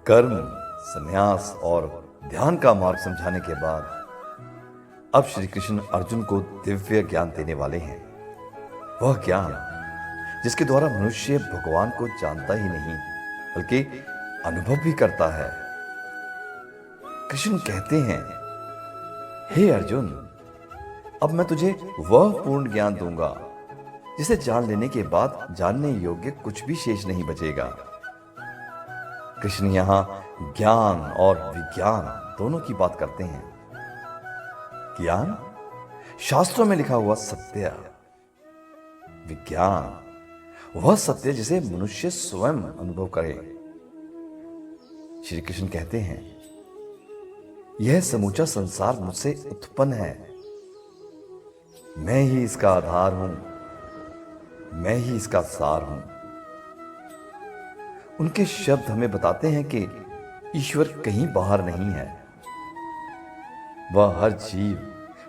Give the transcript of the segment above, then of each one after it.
कर्म, संन्यास और ध्यान का मार्ग समझाने के बाद अब श्री कृष्ण अर्जुन को दिव्य ज्ञान देने वाले हैं। वह ज्ञान जिसके द्वारा मनुष्य भगवान को जानता ही नहीं बल्कि अनुभव भी करता है। कृष्ण कहते हैं, हे अर्जुन, अब मैं तुझे वह पूर्ण ज्ञान दूंगा जिसे जान लेने के बाद जानने योग्य कुछ भी शेष नहीं बचेगा। कृष्ण यहां ज्ञान और विज्ञान दोनों की बात करते हैं। ज्ञान शास्त्रों में लिखा हुआ सत्य, विज्ञान वह सत्य जिसे मनुष्य स्वयं अनुभव करे। श्री कृष्ण कहते हैं, यह समूचा संसार मुझसे उत्पन्न है, मैं ही इसका आधार हूं, मैं ही इसका सार हूं। उनके शब्द हमें बताते हैं कि ईश्वर कहीं बाहर नहीं है। वह हर जीव,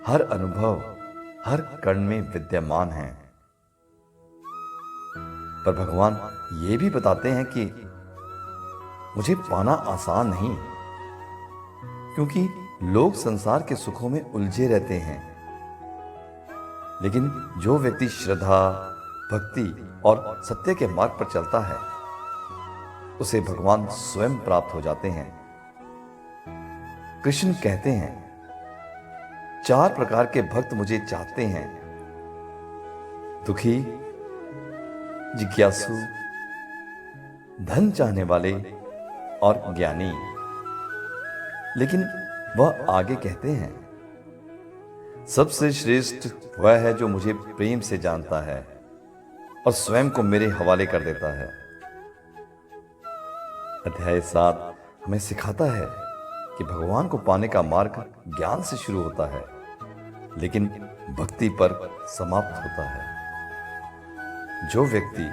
हर अनुभव, हर कण में विद्यमान है। पर भगवान ये भी बताते हैं कि मुझे पाना आसान नहीं, क्योंकि लोग संसार के सुखों में उलझे रहते हैं। लेकिन जो व्यक्ति श्रद्धा, भक्ति और सत्य के मार्ग पर चलता है, उसे भगवान स्वयं प्राप्त हो जाते हैं। कृष्ण कहते हैं, 4 प्रकार के भक्त मुझे चाहते हैं, दुखी, जिज्ञासु, धन चाहने वाले और ज्ञानी। लेकिन वह आगे कहते हैं, सबसे श्रेष्ठ वह है जो मुझे प्रेम से जानता है और स्वयं को मेरे हवाले कर देता है। अध्याय 7 हमें सिखाता है कि भगवान को पाने का मार्ग ज्ञान से शुरू होता है, लेकिन भक्ति पर समाप्त होता है। जो व्यक्ति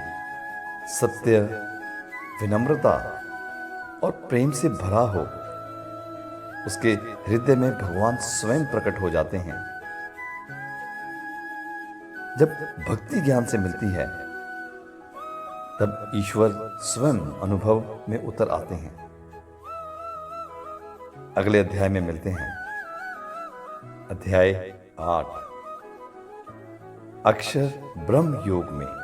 सत्य, विनम्रता और प्रेम से भरा हो, उसके हृदय में भगवान स्वयं प्रकट हो जाते हैं। जब भक्ति ज्ञान से मिलती है, तब ईश्वर स्वयं अनुभव में उतर आते हैं। अगले अध्याय में मिलते हैं। अध्याय 8 अक्षर ब्रह्म योग में।